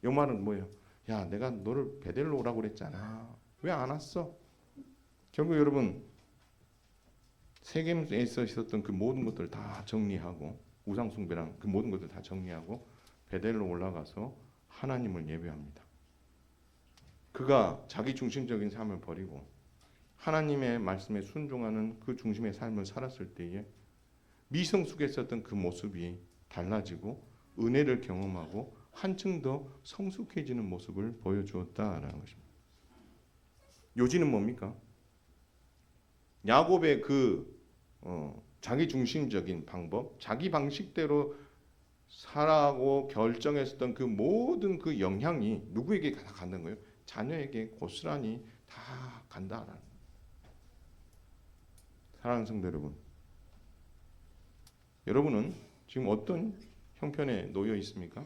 이 말은 뭐예요? 야, 내가 너를 베델로 오라고 그랬잖아. 왜 안 왔어? 결국 여러분 세겜에서 있었던 그 모든 것들을 다 정리하고, 우상 숭배랑 그 모든 것들을 다 정리하고 베델로 올라가서 하나님을 예배합니다. 그가 자기 중심적인 삶을 버리고 하나님의 말씀에 순종하는 그 중심의 삶을 살았을 때에 미성 속에 있었던 그 모습이 달라지고 은혜를 경험하고 한층 더 성숙해지는 모습을 보여주었다라는 것입니다. 요지는 뭡니까? 야곱의 그 자기 중심적인 방법, 자기 방식대로 살아고 결정했었던 그 모든 그 영향이 누구에게 다 간다는 거예요? 자녀에게 고스란히 다 간다라는. 사랑하는 성도 여러분, 여러분은 지금 어떤 형편에 놓여 있습니까?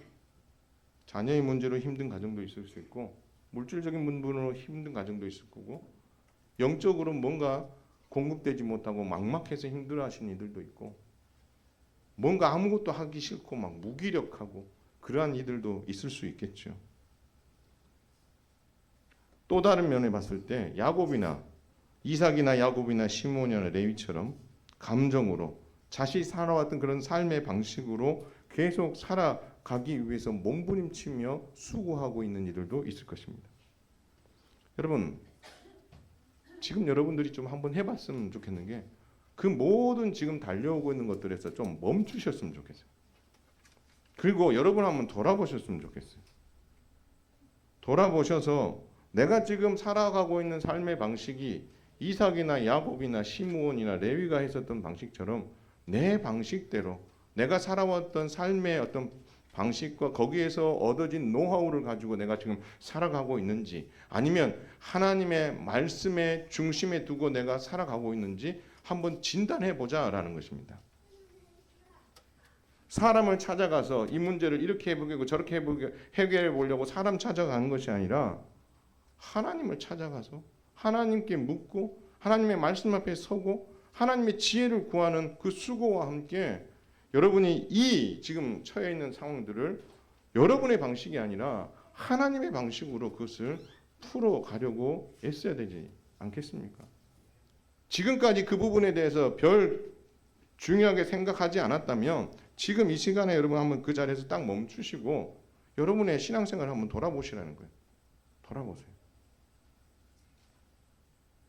자녀의 문제로 힘든 가정도 있을 수 있고, 물질적인 문제로 힘든 가정도 있을 거고, 영적으로 뭔가 공급되지 못하고 막막해서 힘들어하시는 이들도 있고, 뭔가 아무것도 하기 싫고 막 무기력하고 그러한 이들도 있을 수 있겠죠. 또 다른 면에 봤을 때 야곱이나 이삭이나 야곱이나 시므온이나 레위처럼 감정으로 자신이 살아왔던 그런 삶의 방식으로 계속 살아가기 위해서 몸부림치며 수고하고 있는 이들도 있을 것입니다. 여러분, 지금 여러분들이 좀 한번 해봤으면 좋겠는 게 그 모든 지금 달려오고 있는 것들에서 좀 멈추셨으면 좋겠어요. 그리고 여러분 한번 돌아보셨으면 좋겠어요. 돌아보셔서 내가 지금 살아가고 있는 삶의 방식이 이삭이나 야곱이나 시므온이나 레위가 했었던 방식처럼 내 방식대로 내가 살아왔던 삶의 어떤 방식과 거기에서 얻어진 노하우를 가지고 내가 지금 살아가고 있는지, 아니면 하나님의 말씀의 중심에 두고 내가 살아가고 있는지 한번 진단해 보자라는 것입니다. 사람을 찾아가서 이 문제를 이렇게 해보고 저렇게 해보고 해결해 보려고 사람 찾아가는 것이 아니라 하나님을 찾아가서 하나님께 묻고 하나님의 말씀 앞에 서고 하나님의 지혜를 구하는 그 수고와 함께 여러분이 이 지금 처해 있는 상황들을 여러분의 방식이 아니라 하나님의 방식으로 그것을 풀어가려고 애써야 되지 않겠습니까? 지금까지 그 부분에 대해서 별 중요하게 생각하지 않았다면 지금 이 시간에 여러분 한번 그 자리에서 딱 멈추시고 여러분의 신앙생활을 한번 돌아보시라는 거예요. 돌아보세요.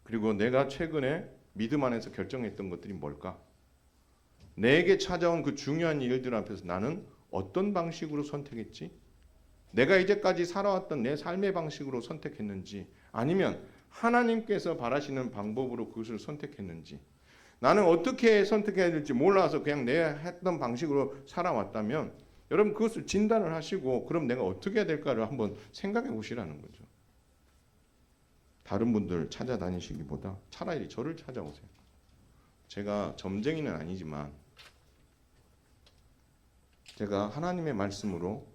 그리고 내가 최근에 믿음 안에서 결정했던 것들이 뭘까? 내게 찾아온 그 중요한 일들 앞에서 나는 어떤 방식으로 선택했지? 내가 이제까지 살아왔던 내 삶의 방식으로 선택했는지, 아니면 하나님께서 바라시는 방법으로 그것을 선택했는지, 나는 어떻게 선택해야 될지 몰라서 그냥 내가 했던 방식으로 살아왔다면 여러분 그것을 진단을 하시고 그럼 내가 어떻게 해야 될까를 한번 생각해 보시라는 거죠. 다른 분들 찾아다니시기보다 차라리 저를 찾아오세요. 제가 점쟁이는 아니지만 제가 하나님의 말씀으로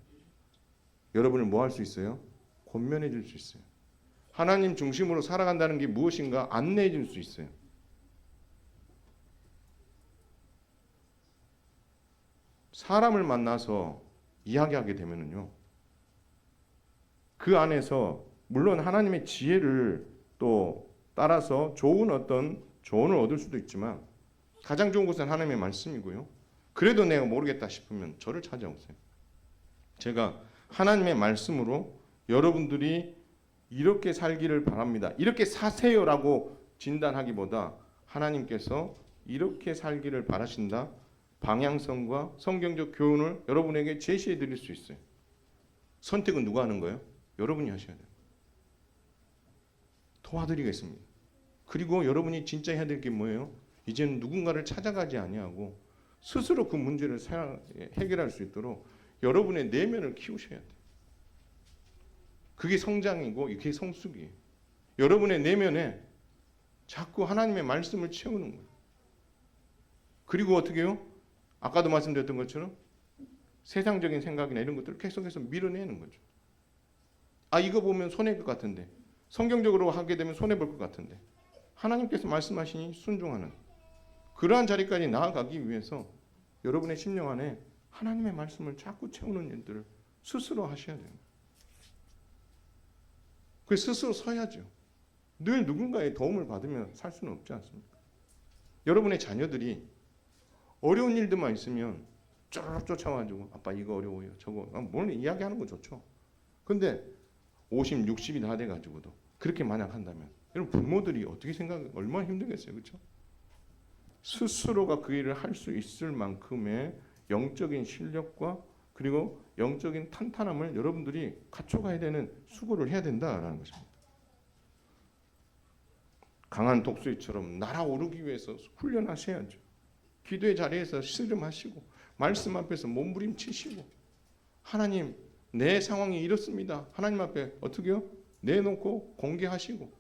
여러분을 뭐 할 수 있어요? 권면해 줄 수 있어요. 하나님 중심으로 살아간다는 게 무엇인가 안내해 줄 수 있어요. 사람을 만나서 이야기하게 되면은요, 그 안에서 물론 하나님의 지혜를 또 따라서 좋은 어떤 조언을 얻을 수도 있지만 가장 좋은 것은 하나님의 말씀이고요. 그래도 내가 모르겠다 싶으면 저를 찾아오세요. 제가 하나님의 말씀으로 여러분들이 이렇게 살기를 바랍니다, 이렇게 사세요라고 진단하기보다 하나님께서 이렇게 살기를 바라신다, 방향성과 성경적 교훈을 여러분에게 제시해 드릴 수 있어요. 선택은 누가 하는 거예요? 여러분이 하셔야 돼요. 도와드리겠습니다. 그리고 여러분이 진짜 해야 될 게 뭐예요? 이제는 누군가를 찾아가지 아니하고 스스로 그 문제를 해결할 수 있도록 여러분의 내면을 키우셔야 돼요. 그게 성장이고 이게 성숙이에요. 여러분의 내면에 자꾸 하나님의 말씀을 채우는 거예요. 그리고 어떻게 해요? 아까도 말씀드렸던 것처럼 세상적인 생각이나 이런 것들을 계속해서 밀어내는 거죠. 아, 이거 보면 손해볼 것 같은데, 성경적으로 하게 되면 손해볼 것 같은데, 하나님께서 말씀하시니 순종하는 그러한 자리까지 나아가기 위해서 여러분의 심령 안에 하나님의 말씀을 자꾸 채우는 일들을 스스로 하셔야 돼요. 그 스스로 서야죠. 늘 누군가의 도움을 받으며 살 수는 없지 않습니까? 여러분의 자녀들이 어려운 일들만 있으면 쭉 쫓아와가지고 아빠 이거 어려워요, 저거 뭘 이야기하는 거 좋죠. 근데 50, 60이 다 돼가지고도 그렇게 만약 한다면 여러분 부모들이 어떻게 얼마나 힘들겠어요, 그렇죠? 스스로가 그 일을 할 수 있을 만큼의 영적인 실력과 그리고 영적인 탄탄함을 여러분들이 갖춰가야 되는 수고를 해야 된다라는 것입니다. 강한 독수리처럼 날아오르기 위해서 훈련하셔야죠. 기도의 자리에서 씨름하시고 말씀 앞에서 몸부림치시고 하나님 내 상황이 이렇습니다. 하나님 앞에 어떻게요? 내놓고 공개하시고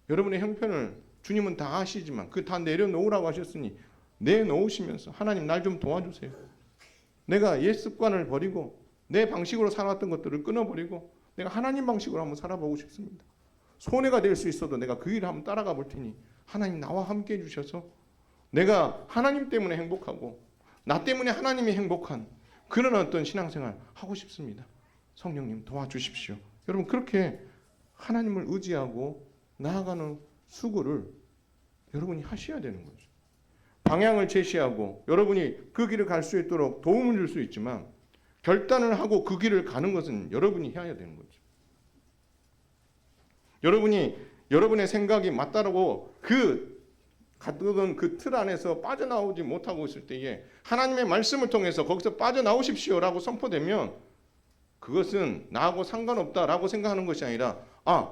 여러분의 형편을 주님은 다 아시지만 그 다 내려놓으라고 하셨으니 내놓으시면서 하나님 날 좀 도와주세요. 내가 옛 습관을 버리고 내 방식으로 살아왔던 것들을 끊어버리고 내가 하나님 방식으로 한번 살아보고 싶습니다. 손해가 될 수 있어도 내가 그 일을 한번 따라가 볼 테니 하나님 나와 함께 해주셔서 내가 하나님 때문에 행복하고 나 때문에 하나님이 행복한 그런 어떤 신앙생활 하고 싶습니다. 성령님 도와주십시오. 여러분 그렇게 하나님을 의지하고 나아가는 수고를 여러분이 하셔야 되는 거죠. 방향을 제시하고 여러분이 그 길을 갈 수 있도록 도움을 줄 수 있지만 결단을 하고 그 길을 가는 것은 여러분이 해야 되는 거죠. 여러분이 여러분의 생각이 맞다라고 가두던 그 틀 안에서 빠져나오지 못하고 있을 때에 하나님의 말씀을 통해서 거기서 빠져나오십시오라고 선포되면 그것은 나하고 상관없다라고 생각하는 것이 아니라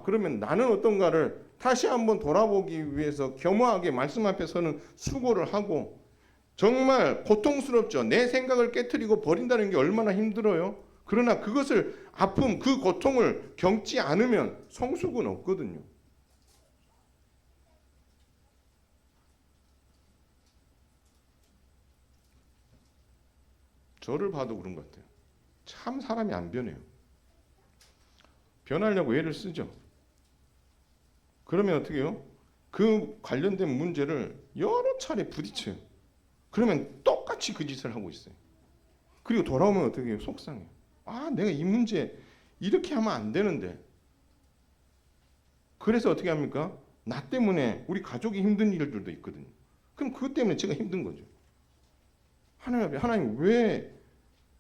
그러면 나는 어떤가를 다시 한번 돌아보기 위해서 겸허하게 말씀 앞에 서는 수고를 하고 정말 고통스럽죠. 내 생각을 깨트리고 버린다는 게 얼마나 힘들어요. 그러나 그것을 아픔, 그 고통을 겪지 않으면 성숙은 없거든요. 저를 봐도 그런 것 같아요. 참 사람이 안 변해요. 변하려고 애를 쓰죠. 그러면 어떻게 해요? 그 관련된 문제를 여러 차례 부딪혀요. 그러면 똑같이 그 짓을 하고 있어요. 그리고 돌아오면 어떻게 해요? 속상해요. 내가 이 문제 이렇게 하면 안 되는데. 그래서 어떻게 합니까? 나 때문에 우리 가족이 힘든 일들도 있거든요. 그럼 그것 때문에 제가 힘든 거죠. 하나님 왜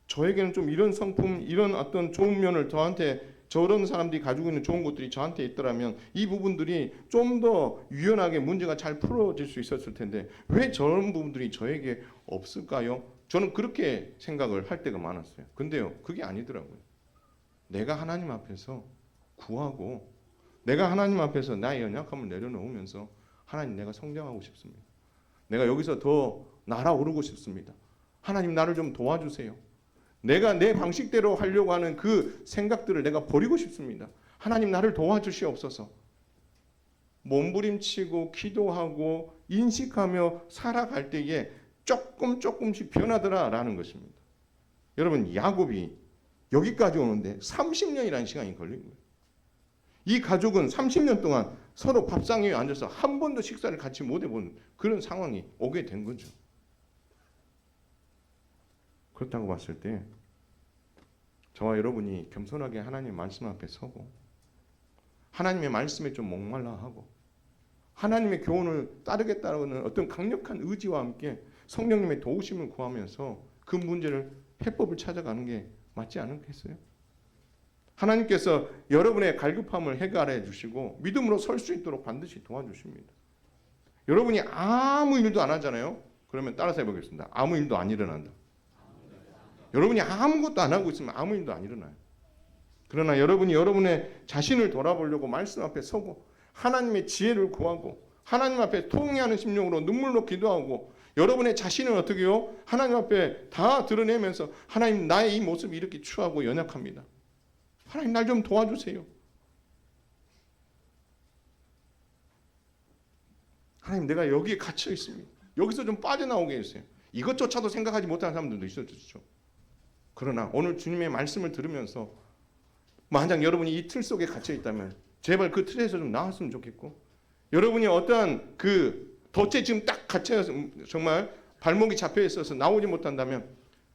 저에게는 좀 이런 성품, 이런 어떤 좋은 면을 저런 사람들이 가지고 있는 좋은 것들이 저한테 있더라면 이 부분들이 좀 더 유연하게 문제가 잘 풀어질 수 있었을 텐데 왜 저런 부분들이 저에게 없을까요? 저는 그렇게 생각을 할 때가 많았어요. 근데요, 그게 아니더라고요. 내가 하나님 앞에서 구하고 내가 하나님 앞에서 나의 연약함을 내려놓으면서 하나님 내가 성장하고 싶습니다. 내가 여기서 더 날아오르고 싶습니다. 하나님 나를 좀 도와주세요. 내가 내 방식대로 하려고 하는 그 생각들을 내가 버리고 싶습니다. 하나님 나를 도와주시옵소서. 몸부림치고 기도하고 인식하며 살아갈 때에 조금씩 변하더라라는 것입니다. 여러분 야곱이 여기까지 오는데 30년이라는 시간이 걸린 거예요. 이 가족은 30년 동안 서로 밥상 위에 앉아서 한 번도 식사를 같이 못 해본 그런 상황이 오게 된 거죠. 그렇다고 봤을 때 저와 여러분이 겸손하게 하나님의 말씀 앞에 서고 하나님의 말씀에 좀 목말라 하고 하나님의 교훈을 따르겠다는 어떤 강력한 의지와 함께 성령님의 도우심을 구하면서 그 문제를 해법을 찾아가는 게 맞지 않겠어요? 하나님께서 여러분의 갈급함을 해결해 주시고 믿음으로 설 수 있도록 반드시 도와주십니다. 여러분이 아무 일도 안 하잖아요. 그러면 따라서 해보겠습니다. 아무 일도 안 일어난다. 여러분이 아무것도 안 하고 있으면 아무 일도 안 일어나요. 그러나 여러분이 여러분의 자신을 돌아보려고 말씀 앞에 서고 하나님의 지혜를 구하고 하나님 앞에 통회하는 심령으로 눈물로 기도하고 여러분의 자신을 어떻게 해요? 하나님 앞에 다 드러내면서 하나님 나의 이 모습이 이렇게 추하고 연약합니다. 하나님 날 좀 도와주세요. 하나님 내가 여기에 갇혀 있습니다. 여기서 좀 빠져나오게 해주세요. 이것조차도 생각하지 못하는 사람들도 있었죠. 그러나 오늘 주님의 말씀을 들으면서 만약 여러분이 이 틀 속에 갇혀 있다면 제발 그 틀에서 좀 나왔으면 좋겠고 여러분이 어떠한 그 덫에 지금 딱 갇혀서 정말 발목이 잡혀 있어서 나오지 못한다면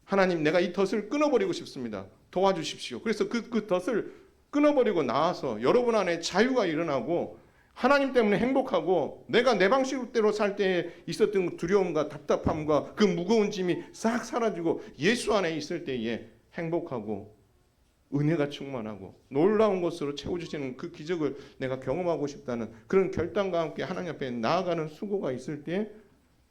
하나님 내가 이 덫을 끊어버리고 싶습니다. 도와주십시오. 그래서 그 덫을 끊어버리고 나와서 여러분 안에 자유가 일어나고 하나님 때문에 행복하고 내가 내 방식대로 살 때 있었던 두려움과 답답함과 그 무거운 짐이 싹 사라지고 예수 안에 있을 때에 행복하고 은혜가 충만하고 놀라운 것으로 채워주시는 그 기적을 내가 경험하고 싶다는 그런 결단과 함께 하나님 앞에 나아가는 수고가 있을 때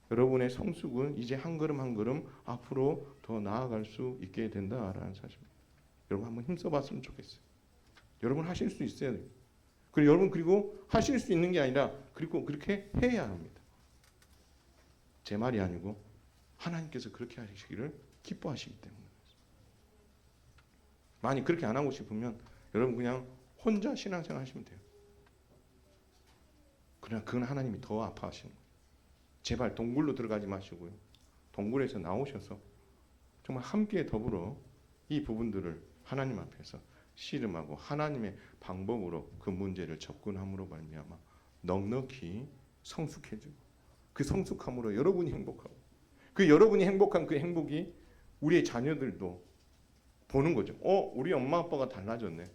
여러분의 성숙은 이제 한 걸음 한 걸음 앞으로 더 나아갈 수 있게 된다라는 사실입니다. 여러분 한번 힘써봤으면 좋겠어요. 여러분 하실 수 있어야 돼요. 그리고 여러분 그리고 하실 수 있는 게 아니라 그리고 그렇게 해야 합니다. 제 말이 아니고 하나님께서 그렇게 하시기를 기뻐하시기 때문에. 만약 그렇게 안 하고 싶으면 여러분 그냥 혼자 신앙생활 하시면 돼요. 그러나 그건 하나님이 더 아파하시는 거예요. 제발 동굴로 들어가지 마시고요. 동굴에서 나오셔서 정말 함께 더불어 이 부분들을 하나님 앞에서 씨름하고 하나님의 방법으로 그 문제를 접근함으로 말미암아 넉넉히 성숙해지고 그 성숙함으로 여러분이 행복하고 그 여러분이 행복한 그 행복이 우리의 자녀들도 보는 거죠. 우리 엄마 아빠가 달라졌네.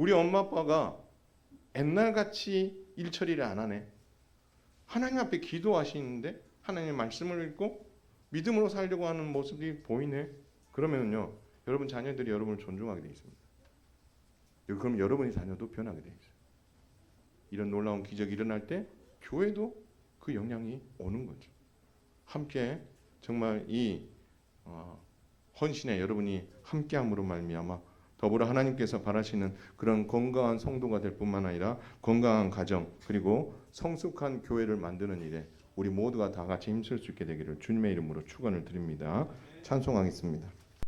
우리 엄마 아빠가 옛날같이 일 처리를 안 하네. 하나님 앞에 기도하시는데 하나님의 말씀을 읽고 믿음으로 살려고 하는 모습이 보이네. 그러면요, 여러분 자녀들이 여러분을 존중하게 돼 있습니다. 그럼 여러분의 자녀도 변하게 돼 있어요. 이런 놀라운 기적이 일어날 때 교회도 그 영향이 오는 거죠. 함께 정말 이 헌신에 여러분이 함께함으로 말미암아 더불어 하나님께서 바라시는 그런 건강한 성도가 될 뿐만 아니라 건강한 가정 그리고 성숙한 교회를 만드는 일에 우리 모두가 다 같이 힘쓸 수 있게 되기를 주님의 이름으로 축원을 드립니다. 찬송하겠습니다.